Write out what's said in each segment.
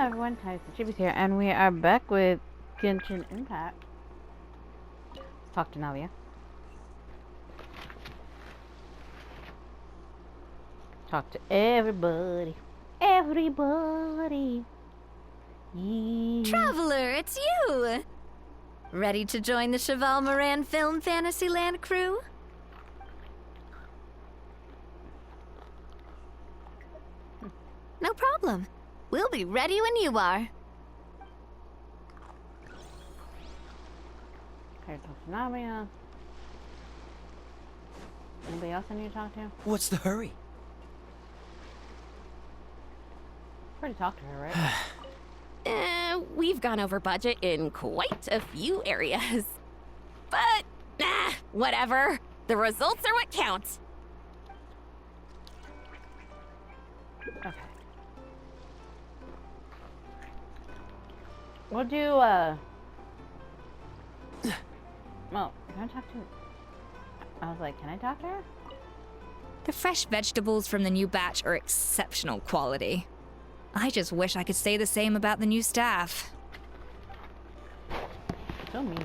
everyone, Tiniestofchibis here, and we are back with Genshin Impact. Let's talk to Nalia. Talk to everybody. Everybody. Yeah. Traveler, it's you! Ready to join the Cheval Moran Film Fantasyland crew? No problem. We'll be ready when you are. Okay, talk to Nalia. Anybody else I need to talk to? What's the hurry? Already talked to her, right? We've gone over budget in quite a few areas. But, whatever. The results are what counts. Okay. We'll do, well, can I talk to her? I was like, can I talk to her? The fresh vegetables from the new batch are exceptional quality. I just wish I could say the same about the new staff. So mean.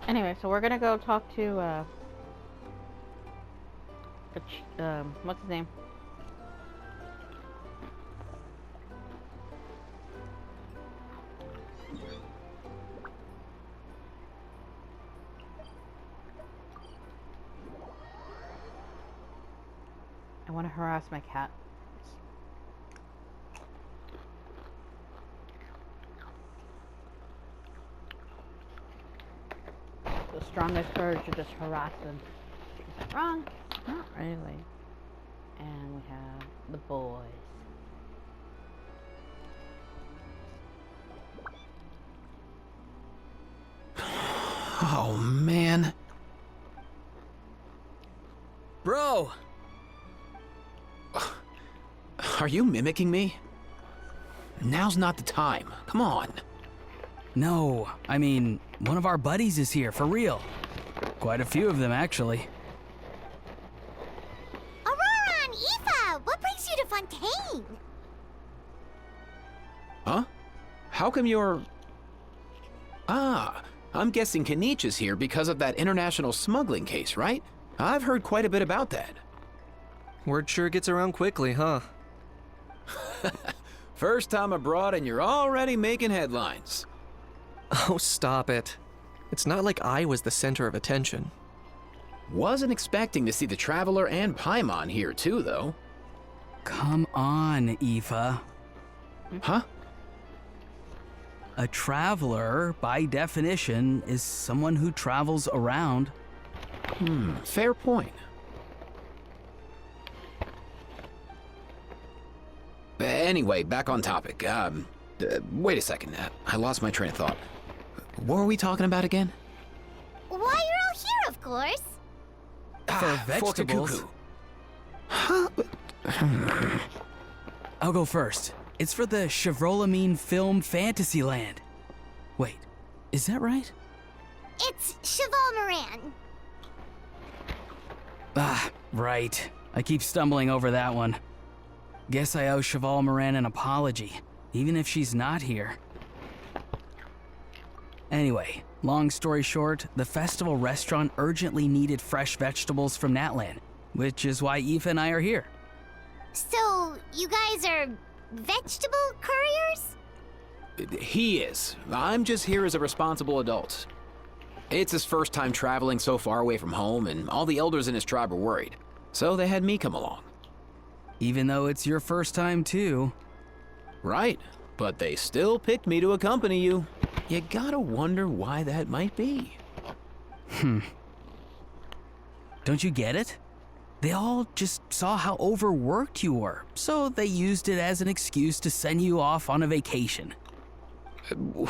Anyway, so we're gonna go talk to, what's his name? I want to harass my cat. The strongest urge to just harass them. Is that wrong? Not really. And we have the boys. Oh, man. Bro! Are you mimicking me? Now's not the time. Come on. No, I mean, one of our buddies is here, for real. Quite a few of them, actually. Aurora and Aoife, what brings you to Fontaine? Huh? How come you're... Ah, I'm guessing Kanich is here because of that international smuggling case, right? I've heard quite a bit about that. Word sure gets around quickly, huh? First time abroad and you're already making headlines. Oh, stop it. It's not like I was the center of attention. Wasn't expecting to see the Traveler and Paimon here too, though. Come on, Aoife. Huh? A traveler, by definition, is someone who travels around. Fair point. Anyway, back on topic. Wait a second. I lost my train of thought. What were we talking about again? Why, you're all here, of course. For vegetables. I'll go first. It's for the Chevrolamine Film Fantasyland. Wait, is that right? It's Cheval Moran. Ah, right. I keep stumbling over that one. Guess I owe Cheval Moran an apology, even if she's not here. Anyway, long story short, the festival restaurant urgently needed fresh vegetables from Natlan, which is why Aoife and I are here. So, you guys are vegetable couriers? He is. I'm just here as a responsible adult. It's his first time traveling so far away from home, and all the elders in his tribe were worried. So they had me come along. Even though it's your first time too. Right, but they still picked me to accompany you. You gotta wonder why that might be. Don't you get it? They all just saw how overworked you were, so they used it as an excuse to send you off on a vacation.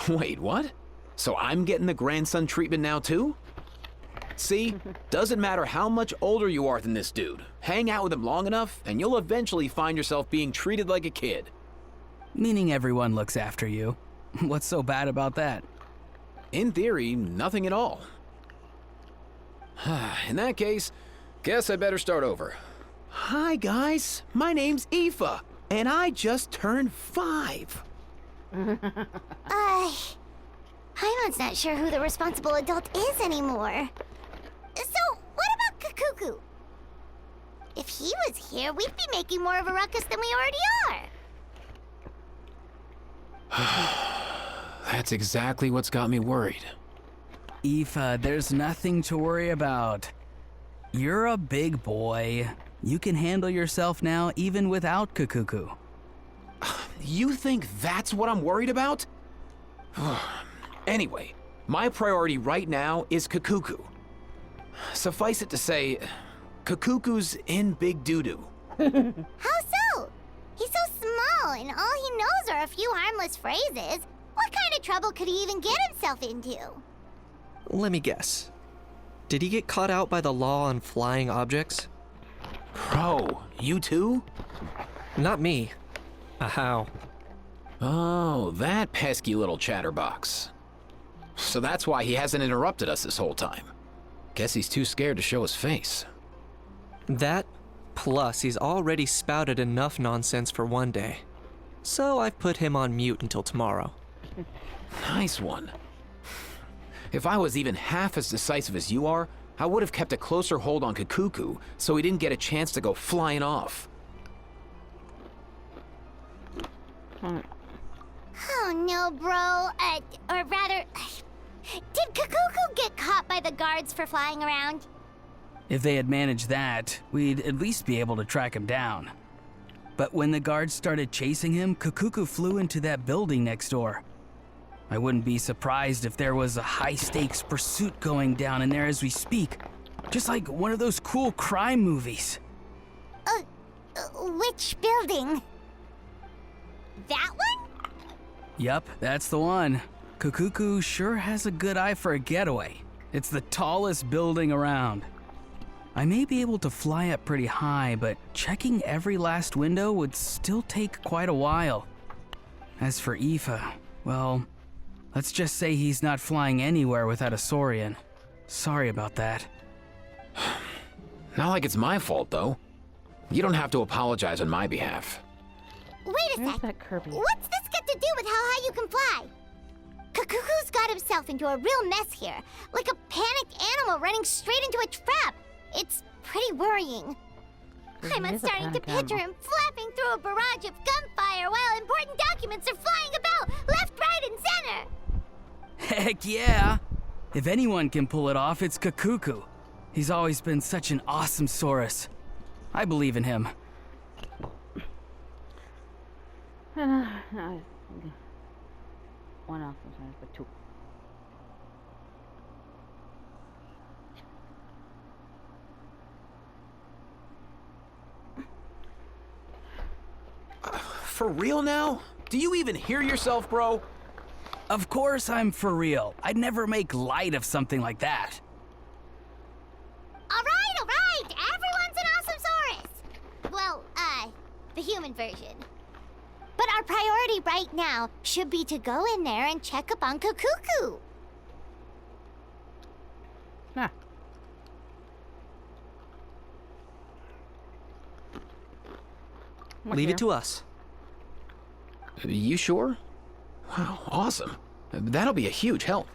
Wait, what? So I'm getting the grandson treatment now too? See, doesn't matter how much older you are than this dude. Hang out with him long enough, and you'll eventually find yourself being treated like a kid. Meaning everyone looks after you. What's so bad about that? In theory, nothing at all. In that case, guess I better start over. Hi guys, my name's Aoife, And I just turned 5. Paimon's not sure who the responsible adult is anymore. So, what about Kakuku? If he was here, we'd be making more of a ruckus than we already are. That's exactly what's got me worried. Aoife, there's nothing to worry about. You're a big boy. You can handle yourself now even without Kakuku. You think that's what I'm worried about? Anyway, my priority right now is Kakuku. Suffice it to say, Kakuku's in big doo-doo. How so? He's so small, and all he knows are a few harmless phrases. What kind of trouble could he even get himself into? Let me guess. Did he get caught out by the law on flying objects? Bro, you too? Not me. How? Oh, that pesky little chatterbox. So that's why he hasn't interrupted us this whole time. Guess he's too scared to show his face. That, plus he's already spouted enough nonsense for one day. So I've put him on mute until tomorrow. Nice one. If I was even half as decisive as you are, I would have kept a closer hold on Kakuku so he didn't get a chance to go flying off. Oh no, bro. Or rather, did Kakuku get caught by the guards for flying around? If they had managed that, we'd at least be able to track him down. But when the guards started chasing him, Kakuku flew into that building next door. I wouldn't be surprised if there was a high-stakes pursuit going down in there as we speak. Just like one of those cool crime movies. Which building? That one? Yup, that's the one. Kakuku sure has a good eye for a getaway. It's the tallest building around. I may be able to fly up pretty high, but checking every last window would still take quite a while. As for Aoife, well, let's just say he's not flying anywhere without a Saurian. Sorry about that. Not like it's my fault, though. You don't have to apologize on my behalf. Wait a Where's sec. that Kirby? What's this got to do with how high you can fly? Kakuku's got himself into a real mess here, like a panicked animal running straight into a trap. It's pretty worrying. I'm He is a starting to panic picture animal. him flapping through a barrage of gunfire while important documents are flying about left, right, and center. Heck yeah! If anyone can pull it off, it's Kakuku. He's always been such an awesome Saurus. I believe in him. No, one off, but 2. For real now? Do you even hear yourself, bro? Of course I'm for real. I'd never make light of something like that. All right. Everyone's an awesome Saurus. Well, the human version. But our priority right now should be to go in there and check up on Kakuku. Nah. Leave it to us. You sure? Wow, awesome. That'll be a huge help.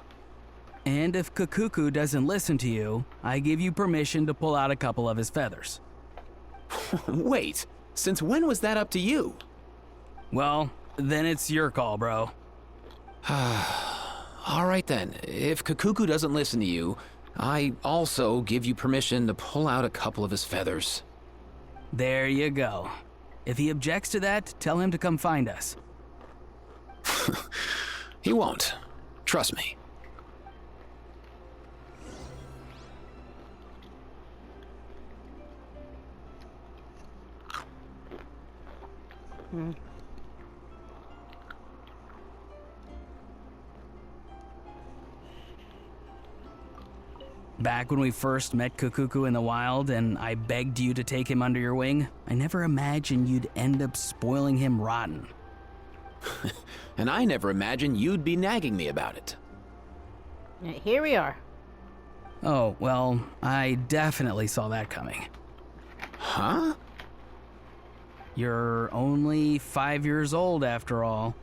And if Kakuku doesn't listen to you, I give you permission to pull out a couple of his feathers. Wait, since when was that up to you? Well, then it's your call, bro. All right then, if Kakuku doesn't listen to you, I also give you permission to pull out a couple of his feathers. There you go. If he objects to that, tell him to come find us. He won't. Trust me. Back when we first met Kakuku in the wild and I begged you to take him under your wing, I never imagined you'd end up spoiling him rotten. And I never imagined you'd be nagging me about it. Yeah, here we are. Oh, well, I definitely saw that coming. Huh? You're only 5 years old after all.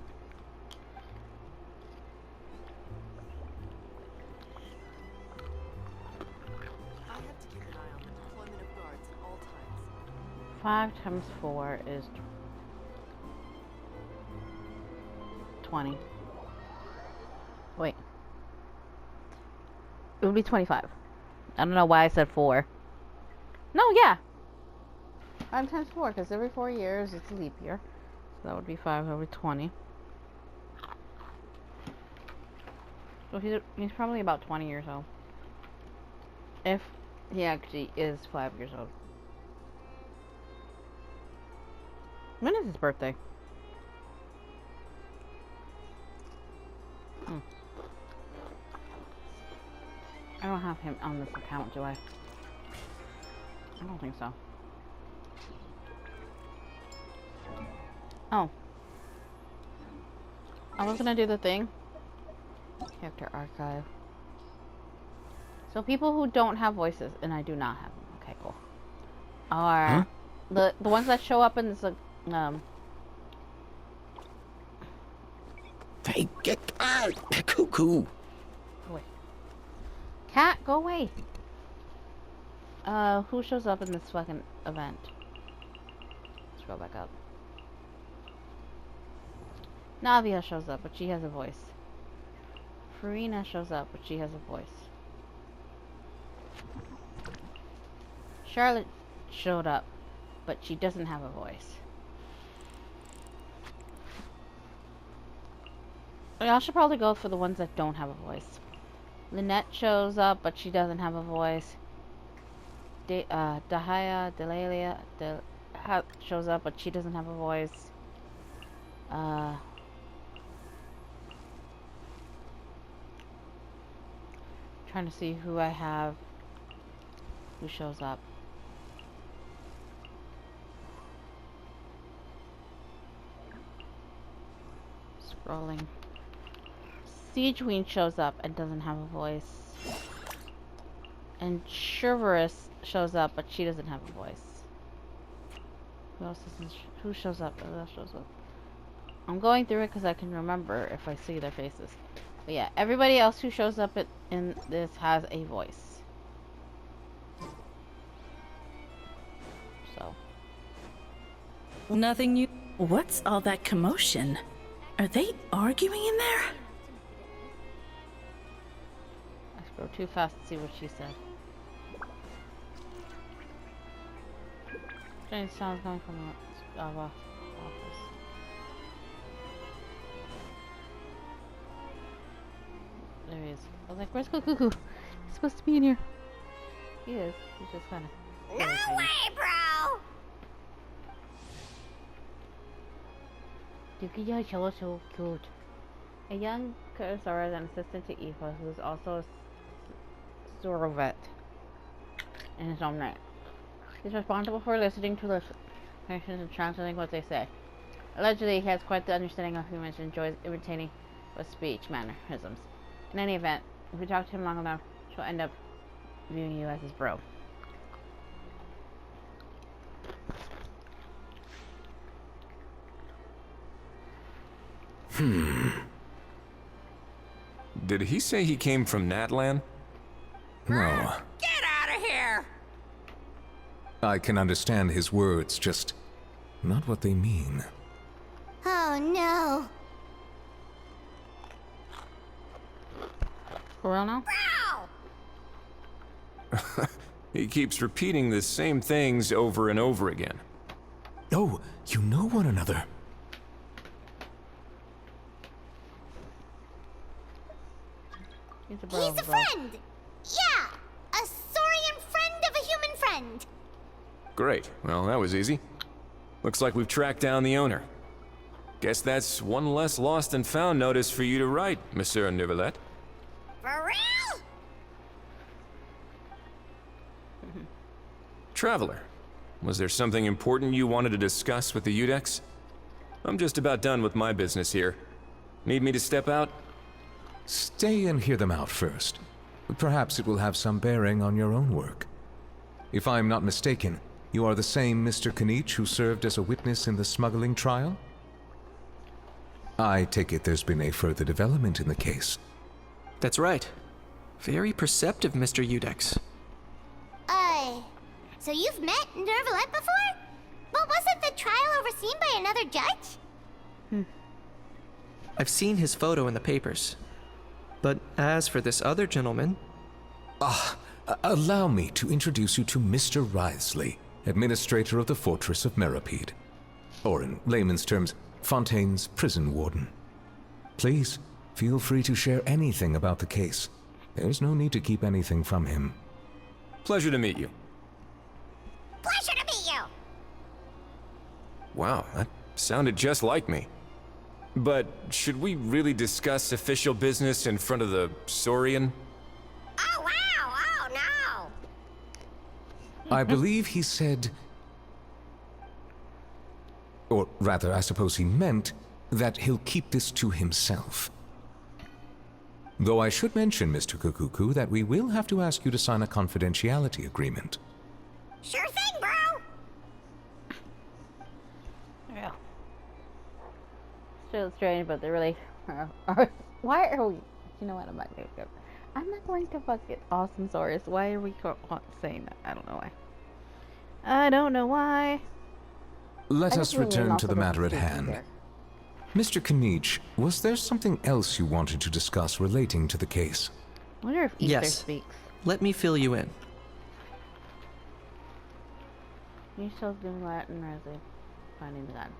I have to keep an eye on the deployment of guards at all times. 5 times 4 is 20. Wait. It would be 25. I don't know why I said 4. No, yeah. 5 times 4, because every 4 years it's a leap year. So that would be 5 over 20. So he's probably about 20 years old. If he actually is 5 years old. When is his birthday? I don't have him on this account, do I? I don't think so. Oh. I was gonna do the thing. Character archive. So people who don't have voices, and I do not have them. Okay, cool. Are the ones that show up in this Hey, get out! Cuckoo! Go away. Cat, go away. Who shows up in this fucking event? Scroll back up. Navia shows up, but she has a voice. Farina shows up, but she has a voice. Charlotte showed up, but she doesn't have a voice. Y'all should probably go for the ones that don't have a voice. Lynette shows up, but she doesn't have a voice. Dahlia shows up, but she doesn't have a voice. Trying to see who I have who shows up. Scrolling. Siegeween shows up and doesn't have a voice. And Chivalrous shows up, but she doesn't have a voice. Who else doesn't? Who shows up? Who else shows up? I'm going through it because I can remember if I see their faces. But yeah, everybody else who shows up in this has a voice. So. Nothing new. What's all that commotion? Are they arguing in there? I scrolled too fast to see what she said. Strange sounds coming from the office. There he is. I was like, where's Cuckoo? He's supposed to be in here. He is. He's just kind of. No way, bro! Yukiya Cello so cute. A young Kurosawa is an assistant to Aoife, who is also a Sorovet in his own right. He's responsible for listening to the patients and translating what they say. Allegedly, he has quite the understanding of humans and enjoys imitating with speech mannerisms. In any event, if you talk to him long enough, she'll end up viewing you as his bro. Did he say he came from Natlan? No. Get out of here! I can understand his words, just not what they mean. Oh no. For real now? He keeps repeating the same things over and over again. Oh, you know one another. He's a bro. He's a friend! Yeah! A saurian friend of a human friend! Great. Well, that was easy. Looks like we've tracked down the owner. Guess that's one less lost and found notice for you to write, Monsieur Neuvillette. For real? Traveler, was there something important you wanted to discuss with the Udex? I'm just about done with my business here. Need me to step out? Stay and hear them out first. Perhaps it will have some bearing on your own work. If I'm not mistaken, You are the same Mr. Kanich who served as a witness in the smuggling trial? I take it there's been a further development in the case. That's right. Very perceptive, Mr. Udex. So you've met Nervalette before? But wasn't the trial overseen by another judge? I've seen his photo in the papers. But as for this other gentleman... Allow me to introduce you to Mr. Wriothesley, administrator of the Fortress of Meripede. Or in layman's terms, Fontaine's prison warden. Please, feel free to share anything about the case. There's no need to keep anything from him. Pleasure to meet you. Pleasure to meet you! Wow, that sounded just like me. But should we really discuss official business in front of the Saurian? Oh, wow! Oh, no! I believe he said... Or rather, I suppose he meant that he'll keep this to himself. Though I should mention, Mr. Kukuku, that we will have to ask you to sign a confidentiality agreement. Sure thing, bro! Yeah. Still strange, but they really why are we... You know what, I'm not going to fuck it awesome source. Why are we saying that? I don't know why. I don't know why. Let us return to the matter at hand. Mr. Kanich, was there something else you wanted to discuss relating to the case? I wonder if Ether Yes. speaks. Let me fill you in. You still doing Latin Rosie finding the gun.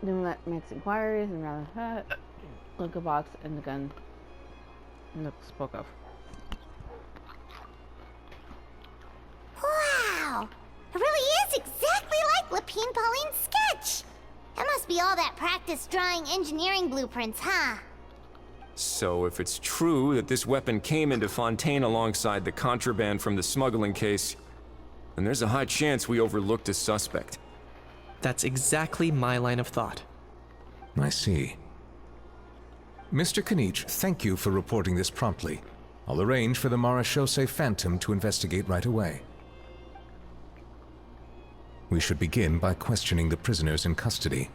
Doing that makes inquiries and rather look a box and the gun spoke of. Wow! It really is exactly like Lapine Pauline's sketch! That must be all that practice drawing engineering blueprints, huh? So if it's true that this weapon came into Fontaine alongside the contraband from the smuggling case, then there's a high chance we overlooked a suspect. That's exactly my line of thought. I see. Mr. Kanich, thank you for reporting this promptly. I'll arrange for the Marechaussee Phantom to investigate right away. We should begin by questioning the prisoners in custody.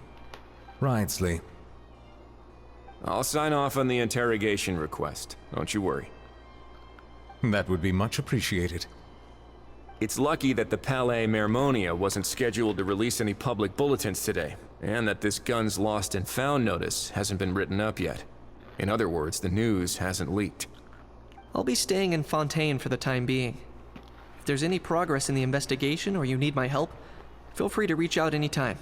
Wriothesley. I'll sign off on the interrogation request. Don't you worry. That would be much appreciated. It's lucky that the Palais Mermonia wasn't scheduled to release any public bulletins today, and that this gun's lost and found notice hasn't been written up yet. In other words, the news hasn't leaked. I'll be staying in Fontaine for the time being. If there's any progress in the investigation or you need my help, feel free to reach out anytime.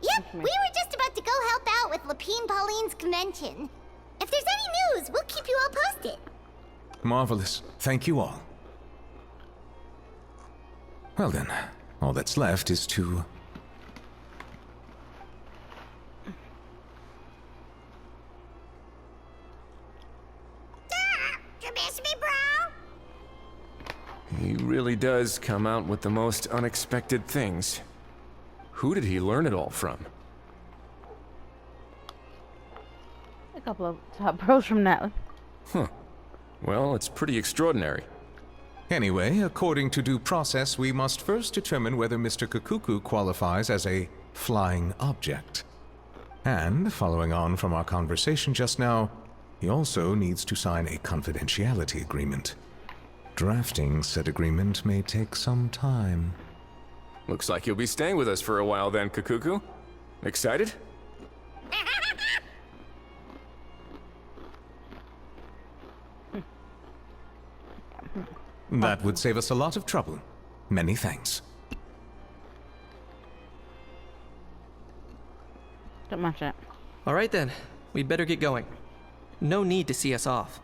Yep, we were just about to go help out with Lapine Pauline's convention. If there's any news, we'll keep you all posted. Marvelous. Thank you all. Well then, all that's left is to... You miss me, bro? He really does come out with the most unexpected things. Who did he learn it all from? A couple of top pros from that. Huh. Well, it's pretty extraordinary. Anyway, according to due process, we must first determine whether Mr. Kukuku qualifies as a flying object. And, following on from our conversation just now, he also needs to sign a confidentiality agreement. Drafting said agreement may take some time. Looks like you'll be staying with us for a while then, Kukuku. Excited? That would save us a lot of trouble. Many thanks. Don't mention it. All right then, we'd better get going. No need to see us off.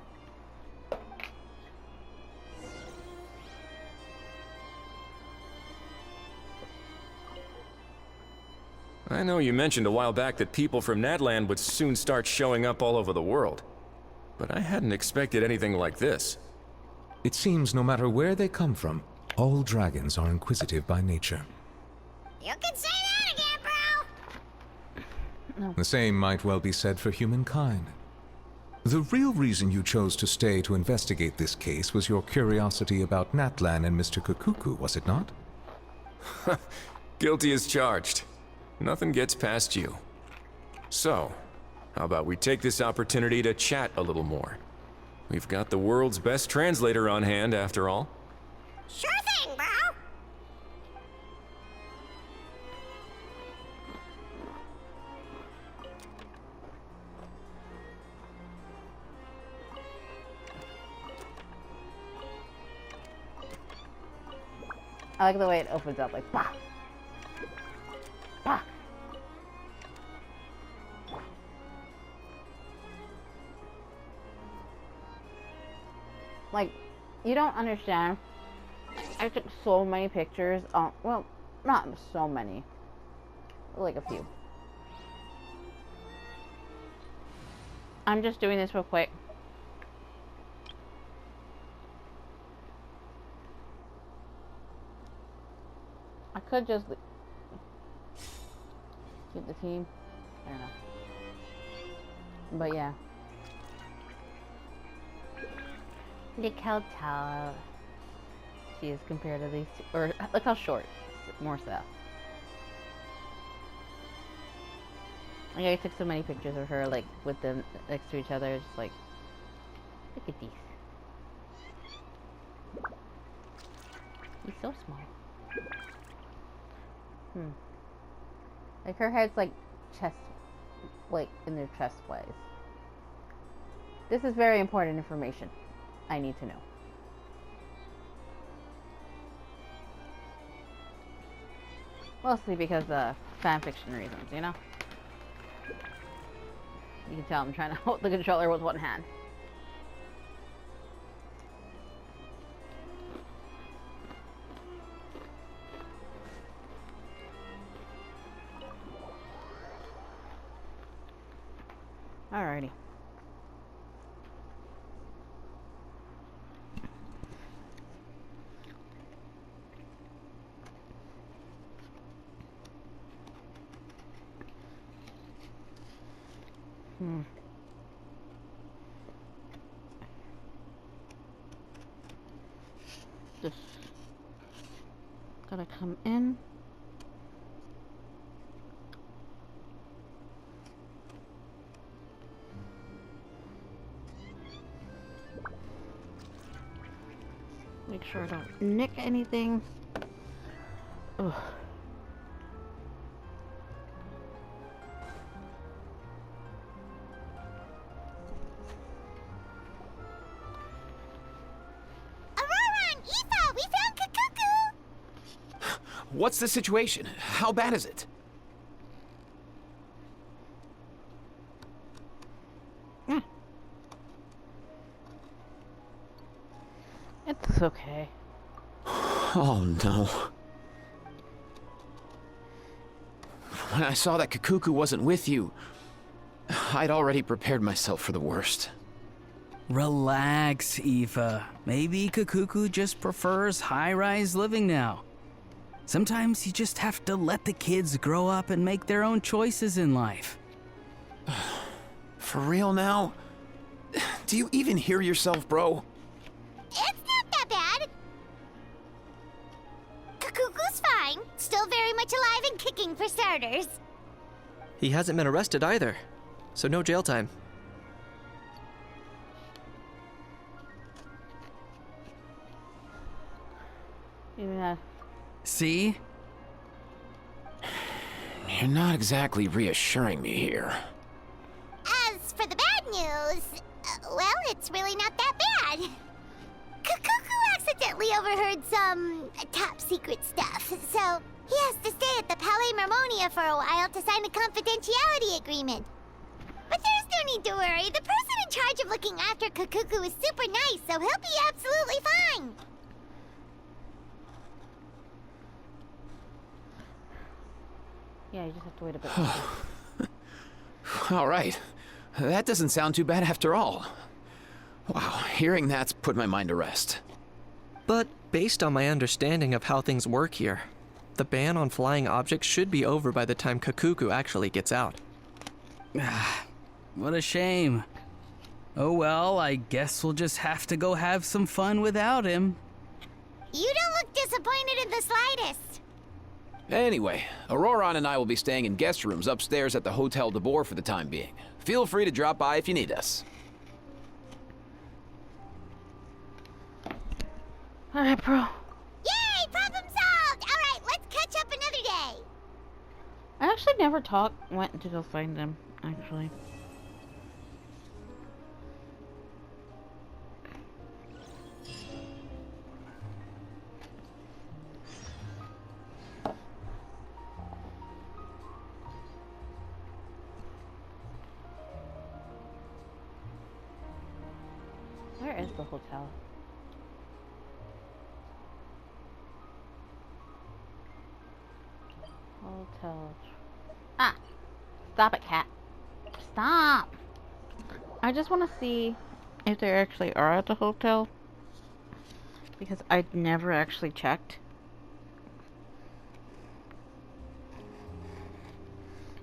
I know you mentioned a while back that people from Natland would soon start showing up all over the world. But I hadn't expected anything like this. It seems no matter where they come from, all dragons are inquisitive by nature. You can say that again, bro! The same might well be said for humankind. The real reason you chose to stay to investigate this case was your curiosity about Natlan and Mr. Kukuku, was it not? Guilty as charged. Nothing gets past you. So, how about we take this opportunity to chat a little more? We've got the world's best translator on hand, after all. Sure thing, bro. I like the way it opens up, like, bah! Bah! Like, you don't understand. I took so many pictures. Well, not so many. Like a few. I'm just doing this real quick. I could just keep the team. I don't know. But yeah. Look how tall she is compared to these two. Or look how short. More so. Like, I took so many pictures of her, like, with them next to each other. Just like, look at these. He's so small. Like, her head's like chest, like in their chest ways. This is very important information. I need to know. Mostly because of fan fiction reasons, you know? You can tell I'm trying to hold the controller with one hand. Alrighty. Just gotta come in. Make sure I don't nick anything. Ugh. What's the situation? How bad is it? It's okay. Oh no. When I saw that Kukuku wasn't with you, I'd already prepared myself for the worst. Relax, Aoife. Maybe Kukuku just prefers high-rise living now. Sometimes you just have to let the kids grow up and make their own choices in life. For real now? Do you even hear yourself, bro? It's not that bad. Kukuku's fine. Still very much alive and kicking for starters. He hasn't been arrested either, so no jail time. Yeah. See? You're not exactly reassuring me here. As for the bad news, well, it's really not that bad. Kukuku accidentally overheard some top secret stuff, so he has to stay at the Palais Mermonia for a while to sign a confidentiality agreement. But there's no need to worry. The person in charge of looking after Kukuku is super nice, so he'll be absolutely fine. Yeah, you just have to wait a bit. All right. That doesn't sound too bad after all. Wow, hearing that's put my mind to rest. But based on my understanding of how things work here, the ban on flying objects should be over by the time Kukuku actually gets out. What a shame. Oh well, I guess we'll just have to go have some fun without him. You don't look disappointed in the slightest. Anyway, Auroron and I will be staying in guest rooms upstairs at the Hotel de Boer for the time being. Feel free to drop by if you need us. Alright, bro. Yay! Problem solved! Alright, let's catch up another day. I actually never went to go find them, actually. Where is the hotel? Hotel. Ah! Stop it, cat. Stop! I just want to see if they actually are at the hotel. Because I never actually checked.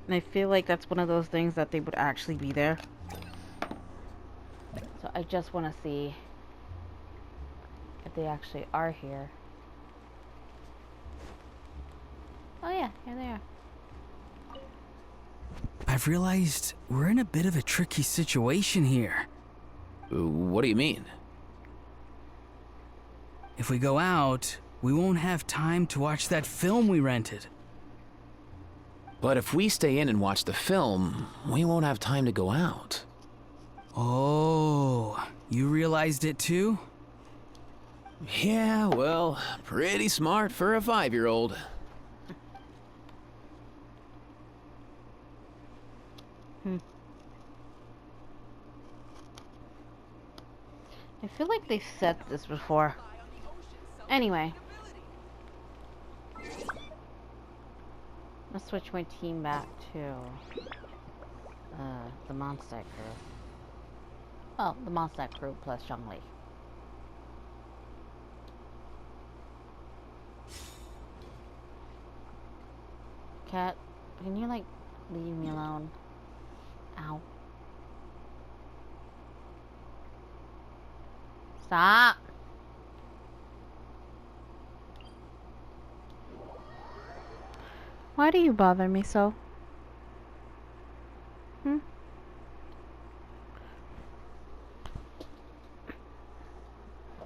And I feel like that's one of those things that they would actually be there. So I just want to see if they actually are here. Oh yeah, here they are. I've realized we're in a bit of a tricky situation here. What do you mean? If we go out, we won't have time to watch that film we rented. But if we stay in and watch the film, we won't have time to go out. Oh, you realized it too? Yeah, well, pretty smart for a 5-year-old. I feel like they said this before. Anyway. Let's switch my team back to the Mondstadt crew. Well, the Mondstadt crew plus Zhongli. Cat, can you like leave me alone? Ow. Stop! Why do you bother me so?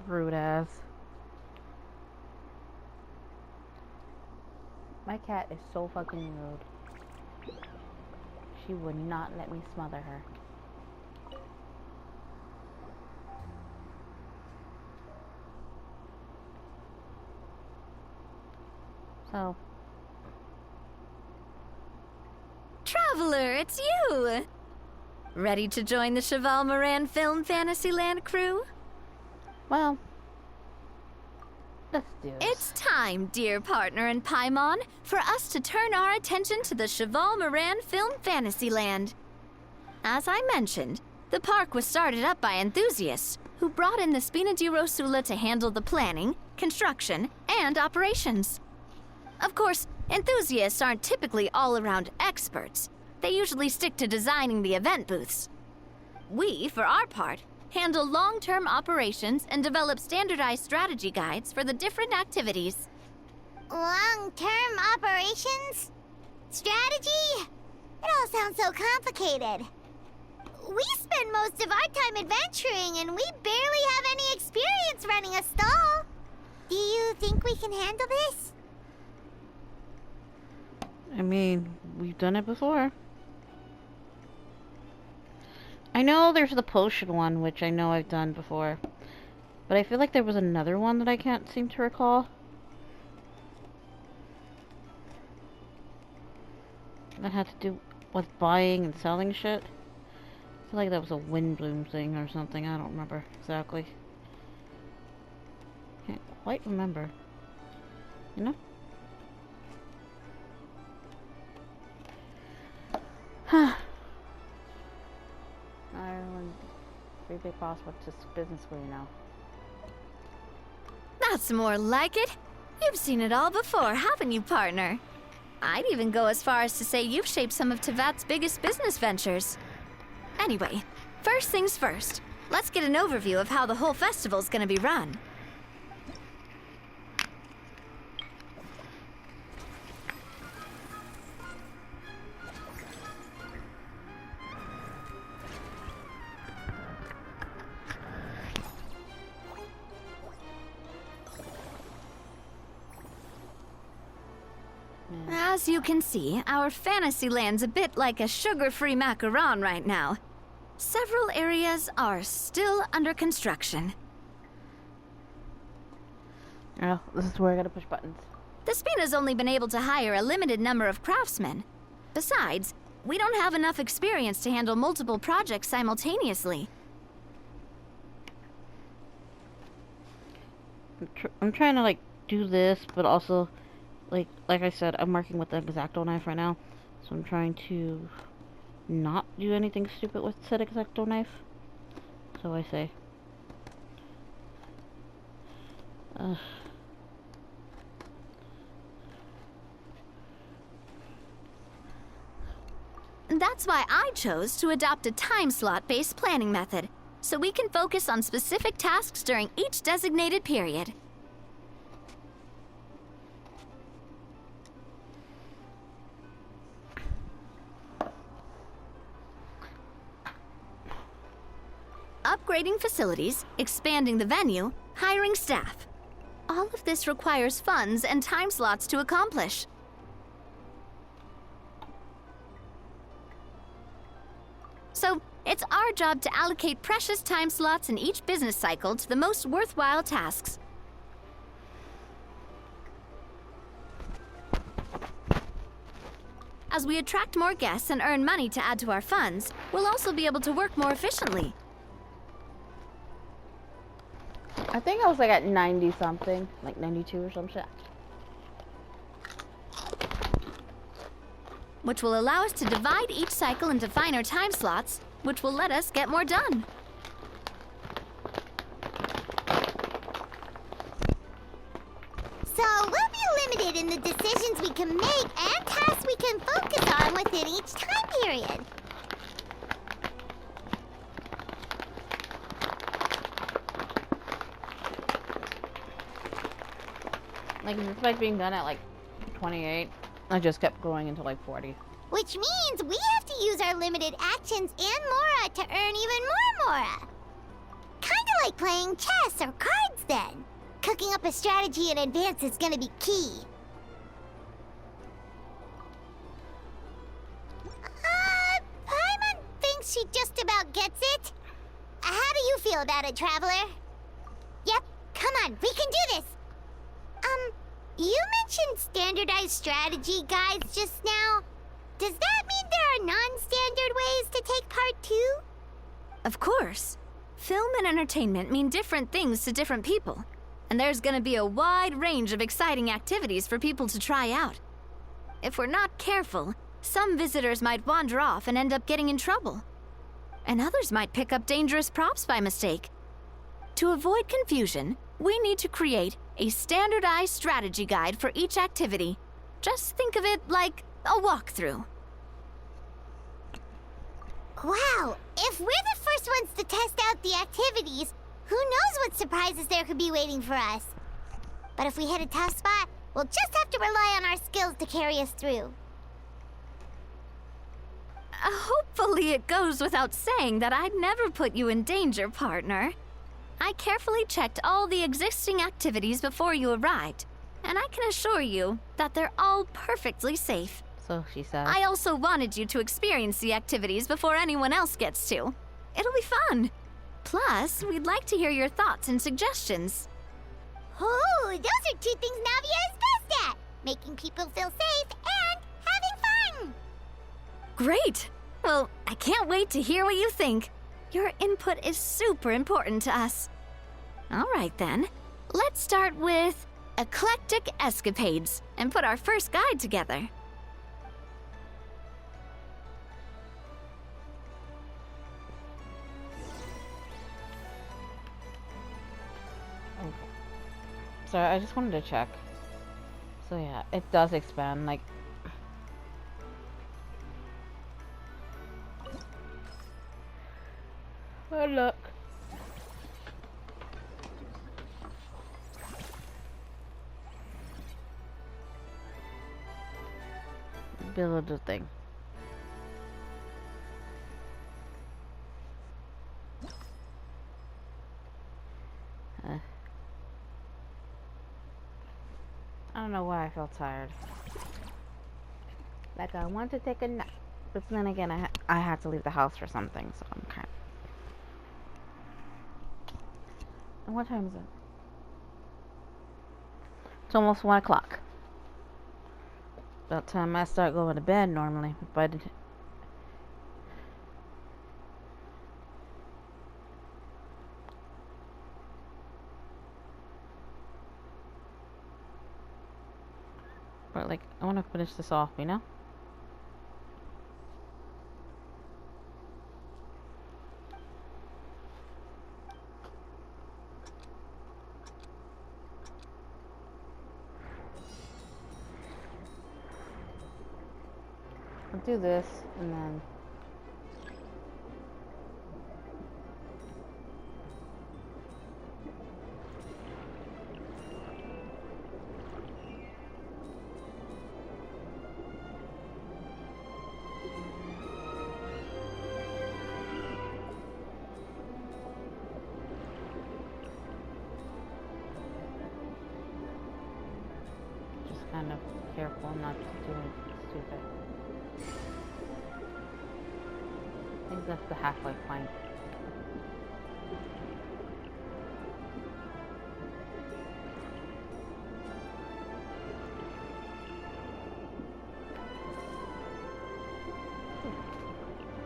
Rude ass. My cat is so fucking rude. She would not let me smother her. So. Traveler, it's you! Ready to join the Cheval Moran Film Fantasyland crew? Well, let's do this. It's time, dear partner in Paimon, for us to turn our attention to the Cheval Moran Film Fantasyland. As I mentioned, the park was started up by enthusiasts who brought in the Spina di Rosula to handle the planning, construction, and operations. Of course, enthusiasts aren't typically all-around experts. They usually stick to designing the event booths. We, for our part, handle long-term operations and develop standardized strategy guides for the different activities. Long-term operations? Strategy? It all sounds so complicated. We spend most of our time adventuring and we barely have any experience running a stall. Do you think we can handle this? I mean, we've done it before. I know there's the potion one, which I know I've done before. But I feel like there was another one that I can't seem to recall. That had to do with buying and selling shit. I feel like that was a Windbloom thing or something. I don't remember exactly. Can't quite remember. You know? Ireland, very big boss, what's this business for you now? That's more like it. You've seen it all before, haven't you, partner? I'd even go as far as to say you've shaped some of Tevat's biggest business ventures. Anyway, First things first, let's get an overview of how the whole festival's gonna be run. As you can see, our fantasy land's a bit like a sugar-free macaron right now. Several areas are still under construction. Oh, this is where I gotta push buttons. The Spina's only been able to hire a limited number of craftsmen. Besides, we don't have enough experience to handle multiple projects simultaneously. I'm trying to, like, do this, but also, like I said, I'm working with the X-Acto knife right now. So I'm trying to not do anything stupid with said X-Acto knife. So I say. That's why I chose to adopt a time slot-based planning method, so we can focus on specific tasks during each designated period. Upgrading facilities, expanding the venue, hiring staff. All of this requires funds and time slots to accomplish. So, it's our job to allocate precious time slots in each business cycle to the most worthwhile tasks. As we attract more guests and earn money to add to our funds, we'll also be able to work more efficiently. I think I was like at 90 something, like 92 or some shit. Which will allow us to divide each cycle into finer time slots, which will let us get more done. So we'll be limited in the decisions we can make and tasks we can focus on within each time period. Like, despite being done at like 28, I just kept going until like 40. Which means we have to use our limited actions and Mora to earn even more Mora. Kinda like playing chess or cards then. Cooking up a strategy in advance is gonna be key. Paimon thinks she just about gets it. How do you feel about it, Traveler? Yep, come on, we can do this. You mentioned standardized strategy guides just now. Does that mean there are non-standard ways to take part too? Of course. Film and entertainment mean different things to different people. And there's gonna be a wide range of exciting activities for people to try out. If we're not careful, some visitors might wander off and end up getting in trouble. And others might pick up dangerous props by mistake. To avoid confusion, we need to create a standardized strategy guide for each activity. Just think of it like a walkthrough. Wow, if we're the first ones to test out the activities, who knows what surprises there could be waiting for us. But if we hit a tough spot, we'll just have to rely on our skills to carry us through. Hopefully it goes without saying that I'd never put you in danger, partner. I carefully checked all the existing activities before you arrived, and I can assure you that they're all perfectly safe. So she says. I also wanted you to experience the activities before anyone else gets to. It'll be fun. Plus, we'd like to hear your thoughts and suggestions. Oh, those are two things Navia is best at. Making people feel safe and having fun. Great! Well, I can't wait to hear what you think. Your input is super important to us. All right then, let's start with eclectic escapades and put our first guide together. Okay. So I just wanted to check. So yeah, it does expand, like... Good luck. Build the thing. I don't know why I felt tired. Like I want to take a nap, but then again, I had to leave the house for something, so I'm kind of... And what time is it? It's almost 1 o'clock. About time I start going to bed normally, but like I want to finish this off, you know? I'll do this and then just kind of careful not to do anything stupid. I think that's the halfway point.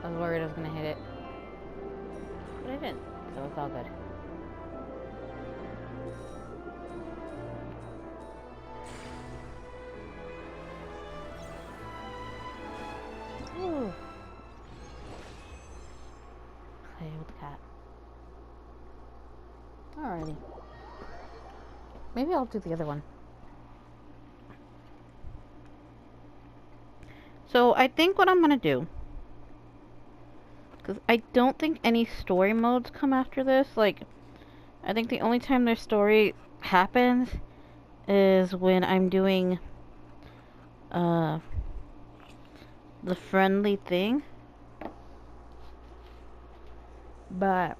I was worried I was gonna hit it, but I didn't, so it's all good. Ooh. Play with the cat. Alrighty. Maybe I'll do the other one. So I think what I'm gonna do, because I don't think any story modes come after this. Like, I think the only time their story happens is when I'm doing the friendly thing. But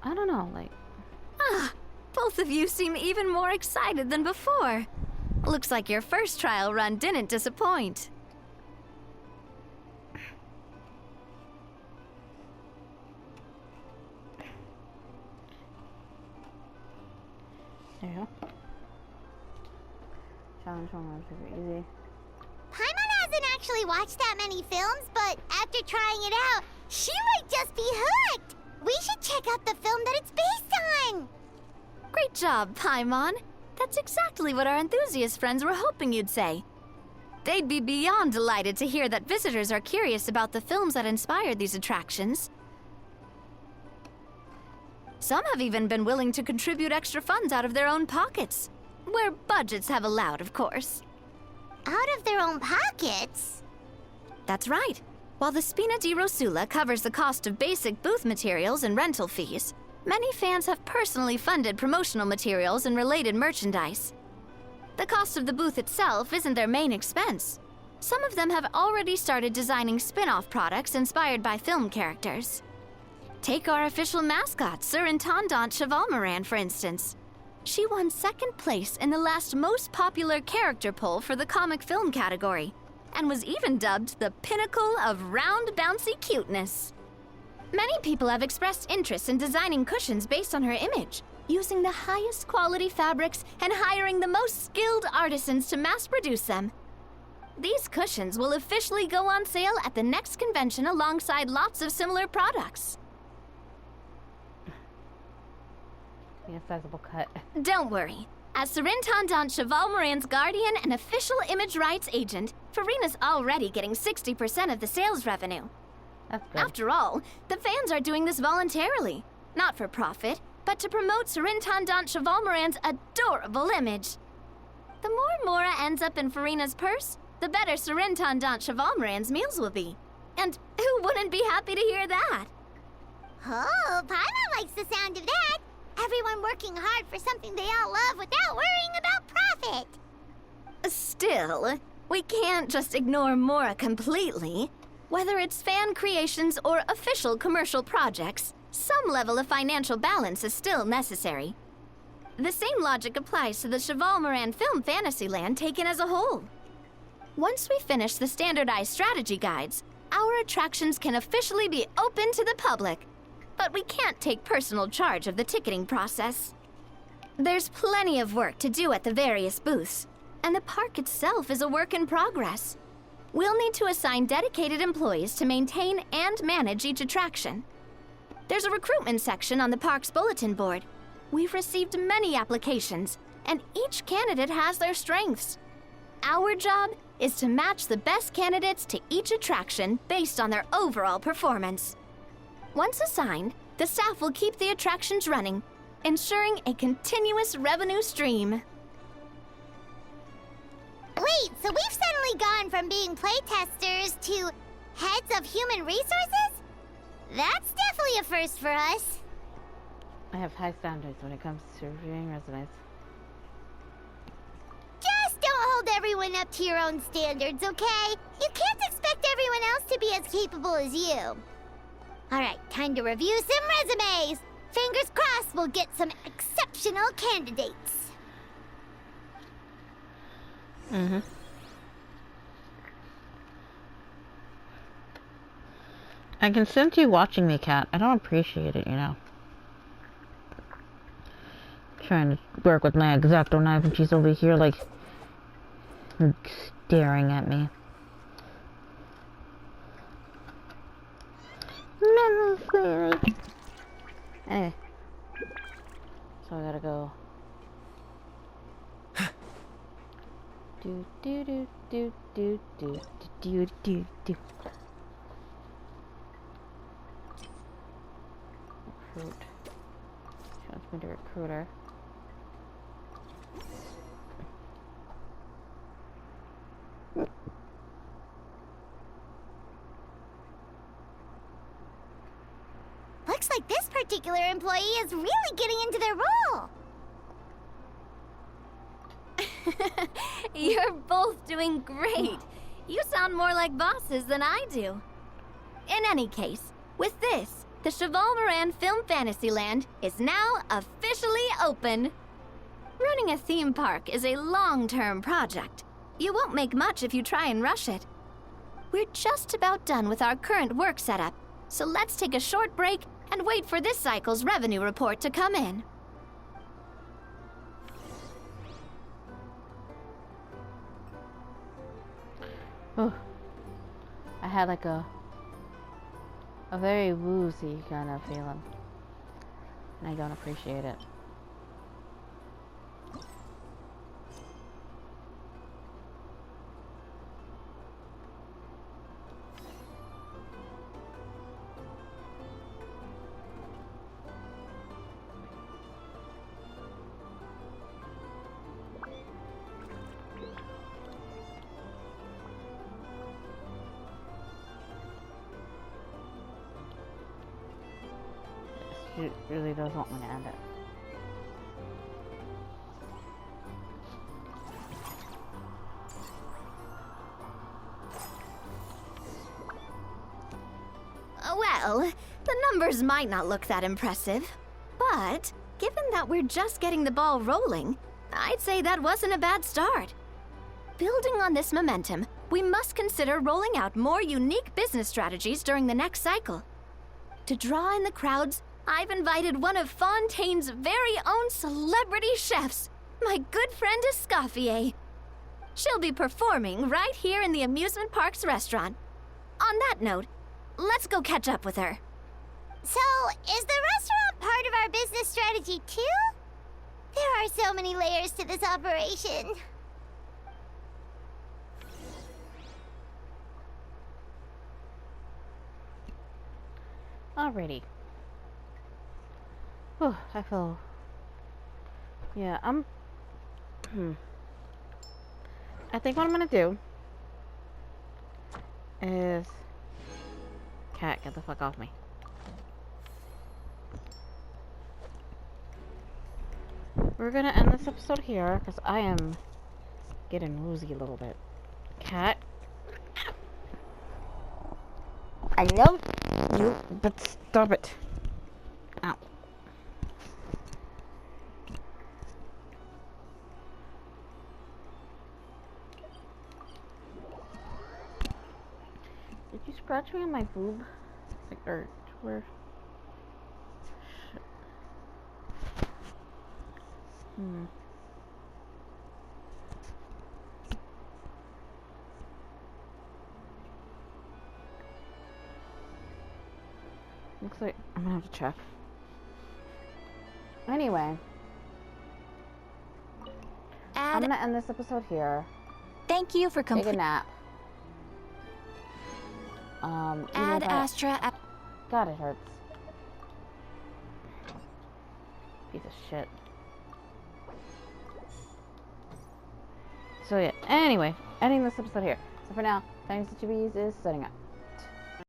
I don't know, like... Ah, both of you seem even more excited than before. Looks like your first trial run didn't disappoint. There you go. Challenge 1 was super easy. Paimon hasn't actually watched that many films, but after trying it out, she might just be hooked! We should check out the film that it's based on! Great job, Paimon. That's exactly what our enthusiast friends were hoping you'd say. They'd be beyond delighted to hear that visitors are curious about the films that inspired these attractions. Some have even been willing to contribute extra funds out of their own pockets. Where budgets have allowed, of course. Out of their own pockets? That's right. While the Spina di Rosula covers the cost of basic booth materials and rental fees, many fans have personally funded promotional materials and related merchandise. The cost of the booth itself isn't their main expense. Some of them have already started designing spin-off products inspired by film characters. Take our official mascot, Surintendant Chevalmoran, for instance. She won second place in the last most popular character poll for the comic film category, and was even dubbed the pinnacle of round, bouncy cuteness. Many people have expressed interest in designing cushions based on her image, using the highest quality fabrics and hiring the most skilled artisans to mass produce them. These cushions will officially go on sale at the next convention alongside lots of similar products. A sizable cut. Don't worry. As Surintendant Chevalmoran's guardian and official image rights agent, Farina's already getting 60% of the sales revenue. That's good. After all, the fans are doing this voluntarily. Not for profit, but to promote Surintendant Chevalmoran's adorable image. The more Mora ends up in Farina's purse, the better Surintendant Chevalmoran's meals will be. And who wouldn't be happy to hear that? Oh, Paimon likes the sound of that. Everyone working hard for something they all love without worrying about profit. Still, we can't just ignore Mora completely. Whether it's fan creations or official commercial projects, some level of financial balance is still necessary. The same logic applies to the Chevalmoran Film Fantasyland taken as a whole. Once we finish the standardized strategy guides, our attractions can officially be open to the public. But we can't take personal charge of the ticketing process. There's plenty of work to do at the various booths, and the park itself is a work in progress. We'll need to assign dedicated employees to maintain and manage each attraction. There's a recruitment section on the park's bulletin board. We've received many applications, and each candidate has their strengths. Our job is to match the best candidates to each attraction based on their overall performance. Once assigned, the staff will keep the attractions running, ensuring a continuous revenue stream. Wait, so we've suddenly gone from being playtesters to heads of human resources? That's definitely a first for us. I have high standards when it comes to reviewing resumes. Just don't hold everyone up to your own standards, okay? You can't expect everyone else to be as capable as you. Alright, time to review some resumes. Fingers crossed we'll get some exceptional candidates. I can sense you watching me, Cat. I don't appreciate it, you know. Trying to work with my X-Acto knife and she's over here, like, staring at me. Anyway. So I gotta go. Do do do do do do do do do. Recruit. Transmitter recruiter. Looks like this particular employee is really getting into their role. You're both doing great. You sound more like bosses than I do. In any case, with this, the Chevalmoran Film Fantasyland is now officially open. Running a theme park is a long-term project. You won't make much if you try and rush it. We're just about done with our current work setup, so let's take a short break and wait for this cycle's revenue report to come in. Oh, I had like a very woozy kind of feeling, and I don't appreciate it. She really does want me to end it. Well, the numbers might not look that impressive, but given that we're just getting the ball rolling, I'd say that wasn't a bad start. Building on this momentum, we must consider rolling out more unique business strategies during the next cycle. To draw in the crowds, I've invited one of Fontaine's very own celebrity chefs, my good friend Escoffier. She'll be performing right here in the amusement park's restaurant. On that note, let's go catch up with her. So, is the restaurant part of our business strategy too? There are so many layers to this operation. Alrighty. Oh, I feel... Yeah, I think what I'm gonna do is... Cat, get the fuck off me. We're gonna end this episode here, because I am getting woozy a little bit. Cat. I love you, but stop it. Ow. Did you scratch me on my boob? Like, or where? Shit. Looks like I'm gonna have to check. Anyway, I'm gonna end this episode here. Thank you for Take a nap. Ad Astra. God, it hurts. Piece of shit. So yeah. Anyway, ending this episode here. So for now, Tiniestofchibis is setting up.